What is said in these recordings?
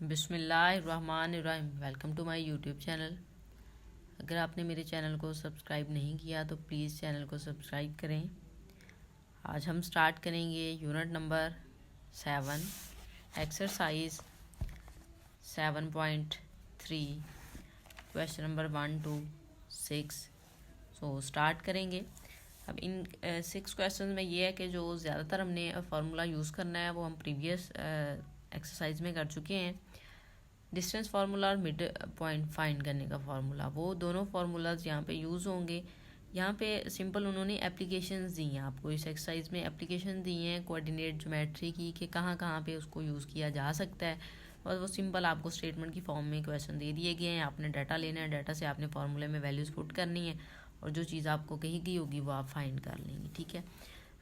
बिस्मिल्लाहिर्रहमानिर्रहीम। Welcome to my YouTube channel. अगर आपने मेरे चैनल को सब्सक्राइब नहीं किया तो प्लीज़ चैनल को सब्सक्राइब करें। आज हम स्टार्ट करेंगे unit number 7 exercise 7.3 question number 1 to 6। Start करेंगे। अब इन 6 क्वेश्चन में ये है कि जो ज़्यादातर हमने फार्मूला यूज़ करना है वो हम प्रीवियस एक्सरसाइज में कर चुके हैं। डिस्टेंस फार्मूला और मिड पॉइंट फाइंड करने का फार्मूला, वो दोनों फार्मूलाज यहाँ पे यूज़ होंगे। यहाँ पे सिंपल उन्होंने एप्लीकेशंस दी हैं आपको, इस एक्सरसाइज में एप्लीकेशन दी हैं कोऑर्डिनेट ज्योमेट्री की कि कहाँ कहाँ पे उसको यूज़ किया जा सकता है। और वो सिंपल आपको स्टेटमेंट की फॉर्म में क्वेश्चन दे दिए गए हैं। आपने डाटा लेना है, डाटा से आपने फार्मूले में वैल्यूज़ पुट करनी है और जो चीज़ आपको कही गई होगी वो आप फाइंड कर लेंगे। ठीक है।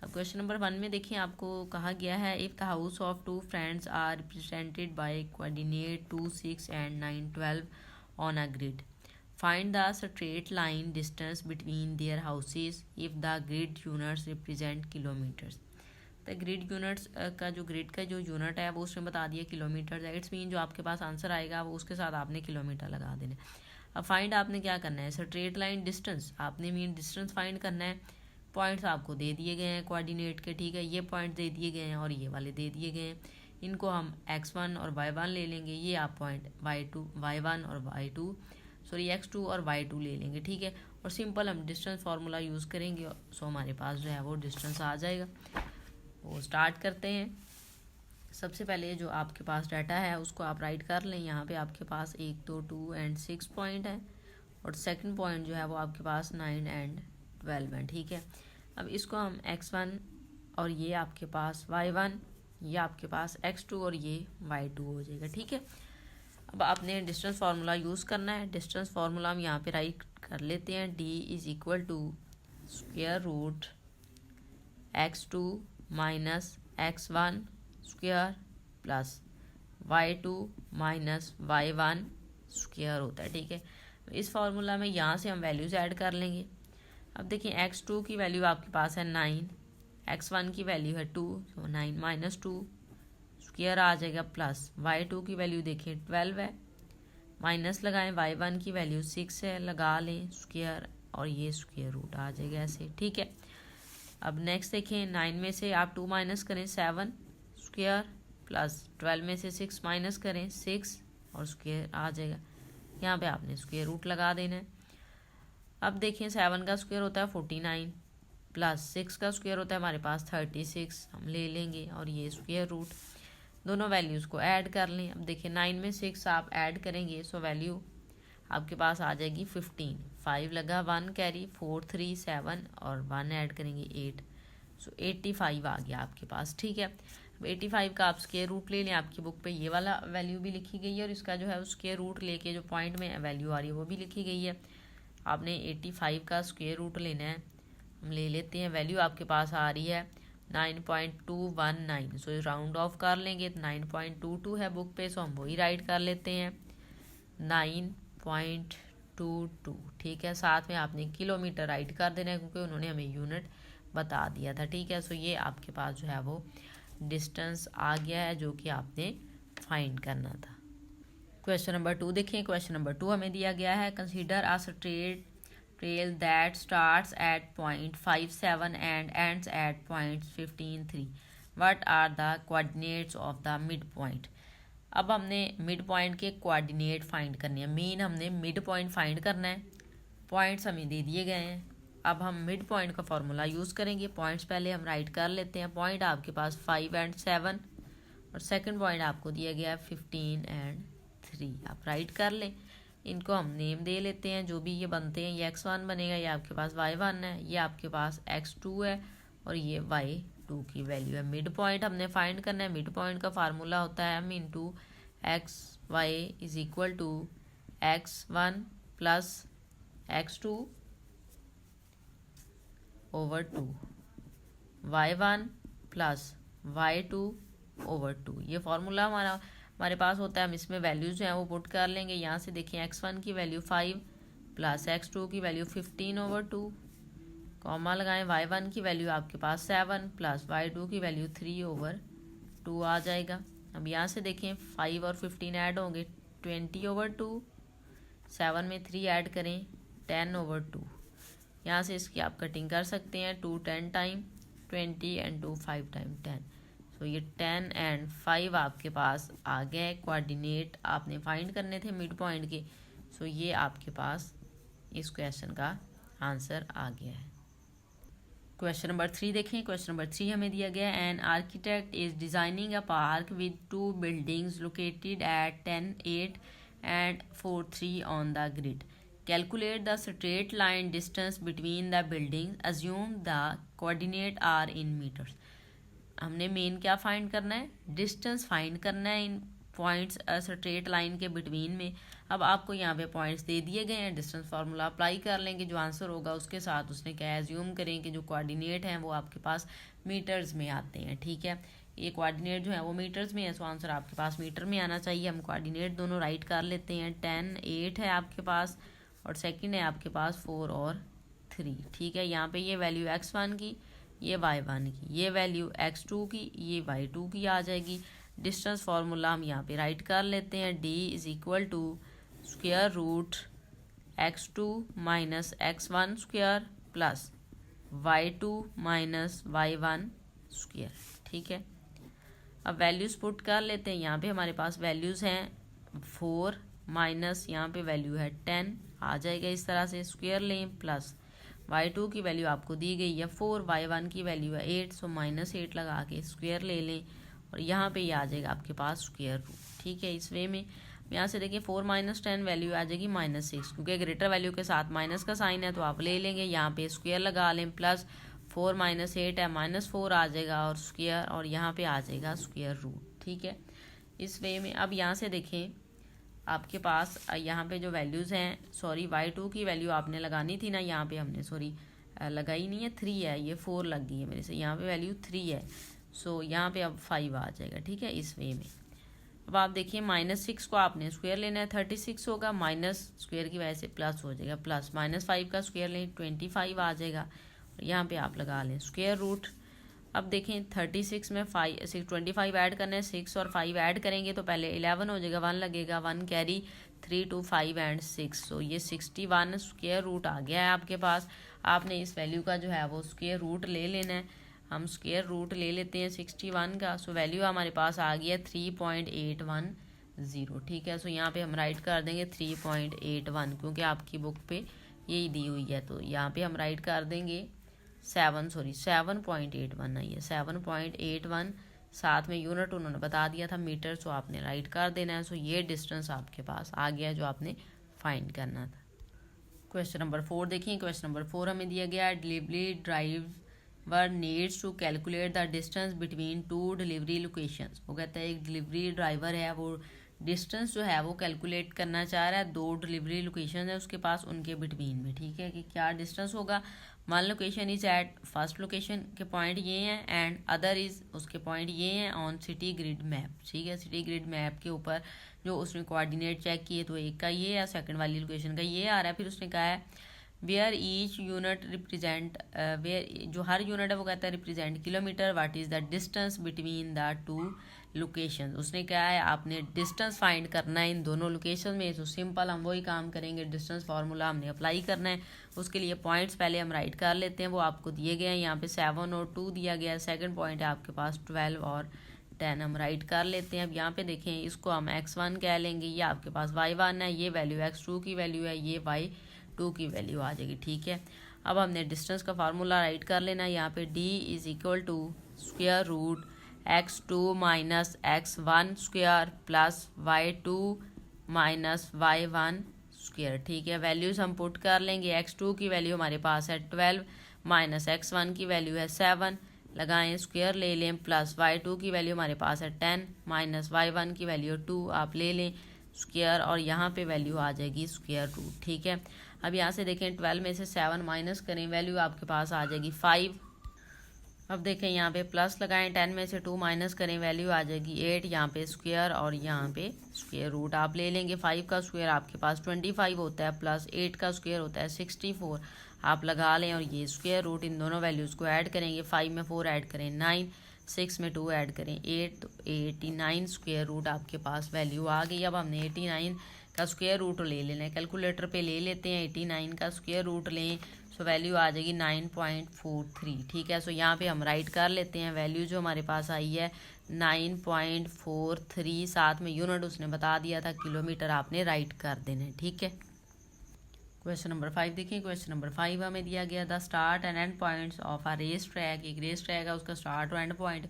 अब क्वेश्चन नंबर 1 में देखिए, आपको कहा गया है if the house of two friends are represented by coordinate 2, 6 and 9, 12 on a grid, find the straight line distance between their houses if the grid units represent kilometres. तो ग्रिड यूनिट्स का जो unit है वो उसने बता दिया kilometre है। It's mean जो आपके पास आंसर आएगा वो उसके साथ आपने किलोमीटर लगा देना। अब फाइंड आपने क्या करना है, स्ट्रेट लाइन डिस्टेंस आपने मीन डिस्टेंस फाइंड करना है। पॉइंट्स आपको दे दिए गए हैं कोऑर्डिनेट के, ठीक है, ये पॉइंट दे दिए गए हैं और ये वाले दे दिए गए हैं। इनको हम x1 और y1 ले लेंगे, ये आप पॉइंट y1 और x2 और y2 ले लेंगे। ठीक है। और सिंपल हम डिस्टेंस फार्मूला यूज़ करेंगे, सो हमारे पास जो है वो डिस्टेंस आ जाएगा। वो स्टार्ट करते हैं। सबसे पहले जो आपके पास डाटा है उसको आप राइट कर लें। यहाँ पे आपके पास 1, 2, 2 एंड 6 पॉइंट है और सेकंड पॉइंट जो है वो आपके पास 9 एंड 12 है। ठीक है। अब इसको हम x1 और ये आपके पास y1, ये आपके पास x2 और ये y2 हो जाएगा। ठीक है। अब आपने डिस्टेंस फार्मूला यूज़ करना है। डिस्टेंस फार्मूला हम यहाँ पे राइट कर लेते हैं। d = square root x2 minus x1 square plus y2 minus y1 square होता है। ठीक है। इस फार्मूला में यहाँ से हम वैल्यूज़ ऐड कर लेंगे। अब देखिए x2 की वैल्यू आपके पास है 9, x1 की वैल्यू है 2, तो 9 माइनस 2 स्क्वायर आ जाएगा प्लस y2 की वैल्यू देखिए 12 है, माइनस लगाएं, y1 की वैल्यू 6 है, लगा लें स्क्वायर और ये स्क्वायर रूट आ जाएगा ऐसे। ठीक है। अब नेक्स्ट देखें, 9 में से आप 2 माइनस करें 7 स्क्वायर प्लस 12 में से 6 माइनस करें 6 और स्क्वायर आ जाएगा। यहाँ पे आपने स्क्वायर रूट लगा देना है। अब देखिए 7 का स्क्वायर होता है 49 प्लस 6 का स्क्वायर होता है हमारे पास 36, हम ले लेंगे और ये स्क्वायर रूट, दोनों वैल्यूज़ को ऐड कर लें। अब देखिए 9 में 6 आप ऐड करेंगे सो वैल्यू आपके पास आ जाएगी 15, 5 लगा 1 कैरी 4, 3, 7 और 1 ऐड करेंगे 8, सो 85 आ गया आपके पास। ठीक है। अब 85 का आप स्क्वायर रूट ले लें। आपकी बुक पे ये वाला वैल्यू भी लिखी गई है और इसका जो है स्क्वायर रूट लेके जो पॉइंट में वैल्यू आ रही है वो भी लिखी गई है। आपने 85 का स्क्वायर रूट लेना है। हम ले लेते हैं, वैल्यू आपके पास आ रही है 9.219, सो राउंड ऑफ कर लेंगे तो 9.22 है बुक पे, सो हम वही राइट कर लेते हैं 9.22। ठीक है। साथ में आपने किलोमीटर राइट कर देना है क्योंकि उन्होंने हमें यूनिट बता दिया था। ठीक है। सो ये आपके पास जो है वो डिस्टेंस आ गया है जो कि आपने फाइंड करना था। क्वेश्चन नंबर 2 देखें। क्वेश्चन नंबर 2 हमें दिया गया है, consider a straight trail that starts at point 57 and ends at point 15, 3। What are the coordinates of the mid point. अब हमने मिड पॉइंट के कोऑर्डिनेट फाइंड करने हैं। मेन हमने मिड पॉइंट फाइंड करना है। पॉइंट्स हमें दे दिए गए हैं। अब हम मिड पॉइंट का फार्मूला यूज़ करेंगे। पॉइंट्स पहले हम राइट कर लेते हैं। पॉइंट आपके पास 5 एंड 7 और सेकंड पॉइंट आपको दिया गया है 15 एंड 3, आप राइट कर लें। इनको हम नेम दे लेते हैं, जो भी ये बनते हैं। ये x1 बनेगा, ये आपके पास y1 है, ये आपके पास x2 है और ये y2 की वैल्यू है। मिड पॉइंट हमने फाइंड करना है। मिड पॉइंट का फार्मूला होता है m into xy is equal to x1 plus x2 over 2, y1 plus y2 over 2। ये फार्मूला हमारे पास होता है। हम इसमें वैल्यूज़ जो हैं वो पुट कर लेंगे। यहाँ से देखिए x1 की वैल्यू 5 प्लस x2 की वैल्यू 15 ओवर 2, कॉमा लगाएं, y1 की वैल्यू आपके पास 7 प्लस y2 की वैल्यू 3 ओवर 2 आ जाएगा। अब यहाँ से देखें 5 और 15 ऐड होंगे 20/2, 7 में 3 ऐड करें 10/2। यहाँ से इसकी आप कटिंग कर सकते हैं 2 10 टाइम 20 एंड 2 5 टाइम 10। सो ये 10 एंड 5 आपके पास आ गया है। कोऑर्डिनेट आपने फाइंड करने थे मिड पॉइंट के। सो ये आपके पास इस क्वेश्चन का आंसर आ गया है। क्वेश्चन नंबर 3 देखें। क्वेश्चन नंबर 3 हमें दिया गया है an architect is designing a park with 2 buildings located at 10 8 and 4 3 on the grid. Calculate the straight line distance between the buildings. Assume the coordinate are in meters. हमने main क्या find करना है, distance find करना है इन points straight line के between में। अब आपको यहाँ पे पॉइंट्स दे दिए गए हैं, डिस्टेंस फार्मूला अप्लाई कर लेंगे, जो आंसर होगा उसके साथ उसने क्या एज्यूम करें कि जो कोऑर्डिनेट हैं वो आपके पास मीटर्स में आते हैं। ठीक है, ये कोऑर्डिनेट जो है वो मीटर्स में है, सो आंसर आपके पास मीटर में आना चाहिए। हम कोऑर्डिनेट दोनों राइट कर लेते हैं। 10 8 है आपके पास और सेकंड है आपके पास 4 और 3। ठीक है, यहाँ पे ये वैल्यू x1 की, ये y1 की, ये वैल्यू x2 की, ये y2 की आ जाएगी। डिस्टेंस फार्मूला हम यहाँ पे राइट कर लेते हैं। d = square root x2 minus x1 square plus y2 minus y1 square. ठीक है, अब वैल्यूज़ पुट कर लेते हैं। यहाँ पे हमारे पास वैल्यूज़ हैं 4 माइनस यहाँ पे वैल्यू है 10 आ जाएगा। इस तरह से स्क्वायर लें प्लस y2 की वैल्यू आपको दी गई है 4, y1 की वैल्यू है 8, सो -8 लगा के स्क्वायर ले लें और यहाँ पे ये आ जाएगा आपके पास स्क्वायर रूट। ठीक है, इस वे में यहाँ से देखिए 4 - 10 वैल्यू आ जाएगी -6, क्योंकि ग्रेटर वैल्यू के साथ माइनस का साइन है तो आप ले लेंगे, यहाँ पे स्क्वायर लगा लें प्लस 4 - 8 है -4 आ जाएगा और स्क्वायर और यहाँ पे आ जाएगा स्क्वायर रूट। ठीक है, इस वे में अब यहाँ से देखें आपके पास यहाँ पे जो वैल्यूज़ हैं, सॉरी y2 की वैल्यू आपने लगानी थी ना, यहाँ पे हमने सॉरी लगाई नहीं है, 3 है, ये 4 लग गई है मेरे से, यहाँ पे वैल्यू 3 है। सो यहाँ पे अब 5 आ जाएगा। ठीक है, इस वे में अब आप देखिए -6 को आपने स्क्वायर लेना है, 36 होगा, माइनस स्क्वायर की वजह से प्लस हो जाएगा, प्लस -5 का स्क्वायर लें 25 आ जाएगा और यहाँ पे आप लगा लें स्क्वायर रूट। अब देखें 36 में 25 ऐड करना है, 6 और 5 ऐड करेंगे तो पहले 11 हो जाएगा, 1 लगेगा, 1 कैरी 3 2 5 एंड 6, सो ये 61 स्क्वायर रूट आ गया है आपके पास। आपने इस वैल्यू का जो है वो स्क्वायर रूट ले लेना है। हम स्क्वायर रूट ले लेते हैं 61 का, सो वैल्यू हमारे पास आ गया 3.810। ठीक है, सो यहाँ पे हम राइट कर देंगे 3.81, क्योंकि आपकी बुक पे यही दी हुई है, तो यहाँ पे हम राइट कर देंगे 7.81 आई है, 7.81, साथ में यूनिट उन्होंने बता दिया था मीटर, सो आपने राइट कर देना है। सो ये डिस्टेंस आपके पास आ गया जो आपने फाइंड करना था। क्वेश्चन नंबर 4 देखिए। क्वेश्चन नंबर 4 हमें दिया गया है delivery driver needs to calculate the distance between 2 delivery locations. वो कहता है एक डिलीवरी ड्राइवर है, वो डिस्टेंस जो है वो कैलकुलेट करना चाह रहा है, 2 डिलीवरी लोकेशन है उसके पास, उनके बिटवीन में। ठीक है, कि क्या डिस्टेंस होगा। One location is at, first location के पॉइंट ये हैं एंड अदर इज, उसके पॉइंट ये हैं ऑन सिटी ग्रिड मैप। ठीक है, सिटी ग्रिड मैप के ऊपर जो उसने कोऑर्डिनेट चेक किए तो एक का ये है, सेकंड वाली लोकेशन का ये आ रहा है। फिर उसने कहा है where each unit represent, where जो हर यूनिट है वो कहता है represent kilometre, what is the distance between the 2 location. उसने क्या है आपने डिस्टेंस फाइंड करना है इन दोनों लोकेशन में। तो सिंपल हम वही काम करेंगे, डिस्टेंस फार्मूला हमने अप्लाई करना है। उसके लिए पॉइंट्स पहले हम राइट कर लेते हैं, वो आपको दिए गए हैं, यहाँ पे 7 और 2 दिया गया है। सेकंड पॉइंट है आपके पास 12 और 10, हम राइट कर लेते हैं। अब यहाँ पे देखें, इसको हम x1 कह लेंगे, ये आपके पास y1 है, ये वैल्यू x2 की वैल्यू है, ये y2 की वैल्यू आ जाएगी। ठीक है, अब हमने डिस्टेंस का फार्मूला राइट कर लेना है। यहाँ पे d = square root x2 minus x1 square plus y2 minus y1 square. ठीक है, वैल्यूज़ हम पुट कर लेंगे। x2 की वैल्यू हमारे पास है 12 माइनस x1 की वैल्यू है 7, लगाएं स्क्वायर ले लें, प्लस y2 की वैल्यू हमारे पास है 10 माइनस y1 की वैल्यू 2, आप ले लें स्क्वायर और यहाँ पे वैल्यू आ जाएगी स्क्वायर रूट। ठीक है, अब यहाँ से देखें 12 में से 7 माइनस करें, वैल्यू आपके पास आ जाएगी 5। अब देखें यहाँ पे प्लस लगाएं, 10 में से 2 माइनस करें, वैल्यू आ जाएगी 8, यहाँ पे स्क्वायर और यहाँ पे स्क्वायर रूट आप ले लेंगे। 5 का स्क्वायर आपके पास 25 होता है, प्लस 8 का स्क्वायर होता है 64, आप लगा लें और ये स्क्वायर रूट, इन दोनों वैल्यूज़ को ऐड करेंगे। 5 में 4 ऐड करें 9, 6 में 2 ऐड करें 8, तो 89 स्क्वायर रूट आपके पास वैल्यू आ गई। अब हमने 89 का स्क्वायर रूट ले लेना है, कैलकुलेटर पे ले लेते हैं, 89 का स्क्वायर रूट लें सो वैल्यू आ जाएगी 9.43। ठीक है, सो यहाँ पे हम राइट कर लेते हैं, वैल्यू जो हमारे पास आई है 9.43, साथ में यूनिट उसने बता दिया था किलोमीटर, आपने राइट कर देना है। ठीक है, क्वेश्चन नंबर 5 देखिए। क्वेश्चन नंबर 5 हमें दिया गया the start and end points of a race track. एक रेस ट्रैक है, उसका स्टार्ट और एंड पॉइंट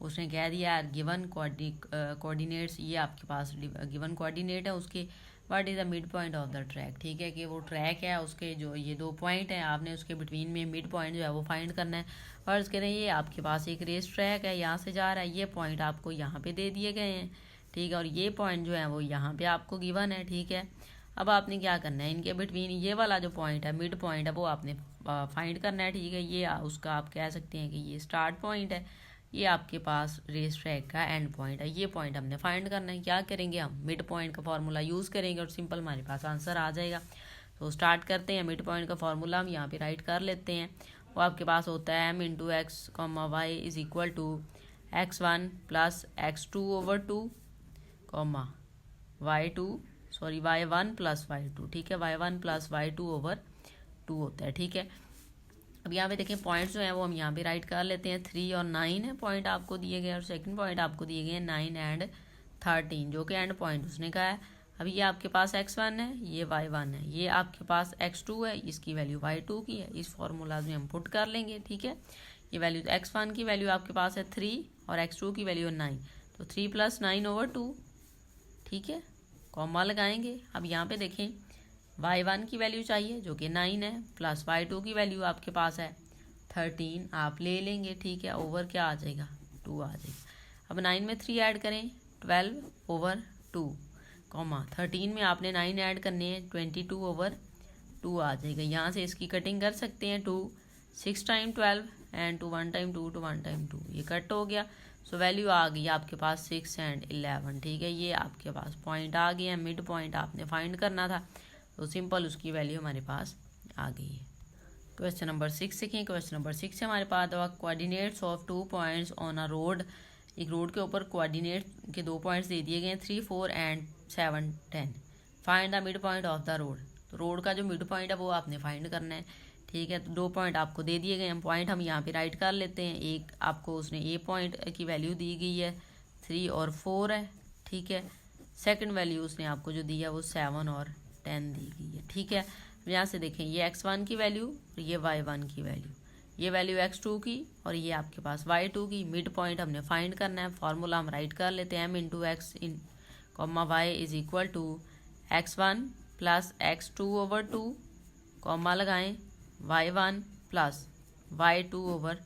उसने कह दिया है गिवन कोऑर्डिनेट्स, ये आपके पास गिवन कोऑर्डिनेट है उसके, what is the mid point of the track. ठीक है, कि वो ट्रैक है उसके जो ये 2 पॉइंट हैं, आपने उसके बिटवीन में मिड पॉइंट जो है वो फाइंड करना है। फर्ज करें ये आपके पास एक रेस ट्रैक है, यहाँ से जा रहा है, ये पॉइंट आपको यहाँ पे दे दिए गए हैं। ठीक है, और ये पॉइंट जो है वो यहाँ पे आपको गिवन है। ठीक है, अब आपने क्या करना है, इनके बिटवीन ये वाला जो पॉइंट है मिड पॉइंट है वो आपने फाइंड करना है। ठीक है, ये उसका आप कह सकते हैं कि ये स्टार्ट पॉइंट है, ये आपके पास रेस ट्रैक का एंड पॉइंट है, ये पॉइंट हमने फाइंड करना है। क्या करेंगे, हम मिड पॉइंट का फार्मूला यूज़ करेंगे और सिंपल हमारे पास आंसर आ जाएगा। तो स्टार्ट करते हैं, मिड पॉइंट का फार्मूला हम यहाँ पे राइट कर लेते हैं। वो आपके पास होता है m into x comma y is equal to x1 plus x2 over 2 comma y1 plus y2। ठीक है, y1 प्लस y2 ओवर 2 होता है। ठीक है, अब यहाँ पे देखें पॉइंट्स जो हैं वो हम यहाँ पे राइट कर लेते हैं। 3 और 9 है पॉइंट आपको दिए गए, और सेकंड पॉइंट आपको दिए गए हैं 9 एंड 13 जो कि एंड पॉइंट उसने कहा है। अब ये आपके पास x1 है, ये y1 है, ये आपके पास x2 है, इसकी वैल्यू y2 की है। इस फॉर्मूला में हम पुट कर लेंगे। ठीक है, ये वैल्यू x1 की वैल्यू आपके पास है 3 और x2 की वैल्यू है 9, तो 3 प्लस 9 ओवर 2। ठीक है, कॉमा लगाएंगे। अब यहाँ पे देखें y1 की वैल्यू चाहिए जो कि 9 है, प्लस y2 की वैल्यू आपके पास है 13, आप ले लेंगे। ठीक है, ओवर क्या आ जाएगा 2 आ जाएगा। अब 9 में 3 ऐड करें 12 ओवर 2 कॉमा 13 में आपने 9 ऐड करने हैं 22 ओवर 2 आ जाएगा। यहाँ से इसकी कटिंग कर सकते हैं 2 6 टाइम 12 एंड 2 1 टाइम 2 2 1 टाइम 2, ये कट हो गया। सो वैल्यू आ गई आपके पास 6 एंड 11। ठीक है, ये आपके पास पॉइंट आ गया, मिड पॉइंट आपने फाइंड करना था, तो सिंपल उसकी वैल्यू हमारे पास आ गई है। क्वेश्चन नंबर 6 सीखें। क्वेश्चन नंबर 6 से हमारे पास coordinates of 2 points on a road. एक रोड के ऊपर कोऑर्डिनेट के 2 पॉइंट्स दे दिए गए हैं 3 4 and 7 10। Find the mid point of the road. तो रोड का जो मिड पॉइंट है वो आपने फाइंड करना है। ठीक है, तो 2 पॉइंट आपको दे दिए गए हैं, पॉइंट हम यहाँ पे राइट कर लेते हैं। एक आपको उसने ए पॉइंट की वैल्यू दी गई है 3 और 4 है। ठीक है, सेकंड वैल्यू उसने आपको जो दी है वो 7 और 10 दी गई है। ठीक है, यहाँ से देखें ये x1 की वैल्यू और ये y1 की वैल्यू, ये वैल्यू x2 की और ये आपके पास y2 की। मिड पॉइंट हमने फाइंड करना है, फार्मूला हम राइट कर लेते हैं m into x in comma y is equal to x1 plus x2 over 2 comma लगाएं y1 प्लस y2 ओवर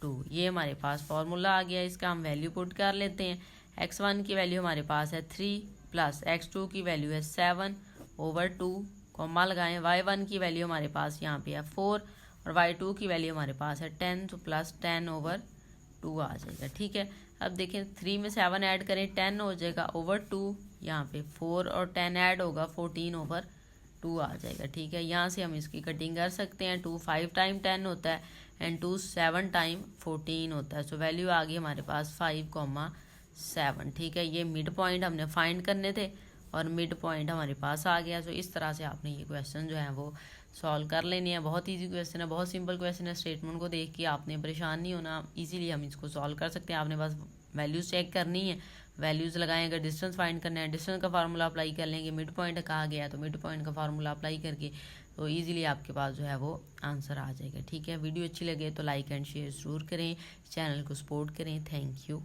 2। ये हमारे पास फार्मूला आ गया, इसका हम वैल्यू पुट कर लेते हैं। x1 की वैल्यू हमारे पास है 3 प्लस x2 की वैल्यू है 7 ओवर 2 कॉमा लगाएं। y1 की वैल्यू हमारे पास यहाँ पे है 4 और y2 की वैल्यू हमारे पास है 10, तो प्लस 10 ओवर 2 आ जाएगा। ठीक है, अब देखें 3 में 7 ऐड करें 10 हो जाएगा ओवर 2, यहाँ पे 4 और 10 ऐड होगा 14 ओवर 2 आ जाएगा। ठीक है, यहाँ से हम इसकी कटिंग कर सकते हैं। 2 5 टाइम 10 होता है एंड 2 7 टाइम 14 होता है। सो वैल्यू आ गई हमारे पास 5,7। ठीक है, ये मिड पॉइंट हमने फाइंड करने थे और मिड पॉइंट हमारे पास आ गया। सो इस तरह से आपने ये क्वेश्चन जो है वो सॉल्व कर लेनी है। बहुत इजी क्वेश्चन है, बहुत सिंपल क्वेश्चन है। स्टेटमेंट को देख के आपने परेशान नहीं होना, इजीली हम इसको सॉल्व कर सकते हैं। आपने बस वैल्यूज़ चेक करनी है, वैल्यूज़ लगाएं। अगर डिस्टेंस फाइंड करना है डिस्टेंस का फार्मूला अप्लाई कर लेंगे। मिड पॉइंट कहा गया है तो मिड पॉइंट का फार्मूला अप्लाई करके तो ईजिली आपके पास जो है वो आंसर आ जाएगा। ठीक है, वीडियो अच्छी लगे तो लाइक एंड शेयर ज़रूर करें, चैनल को सपोर्ट करें। Thank you.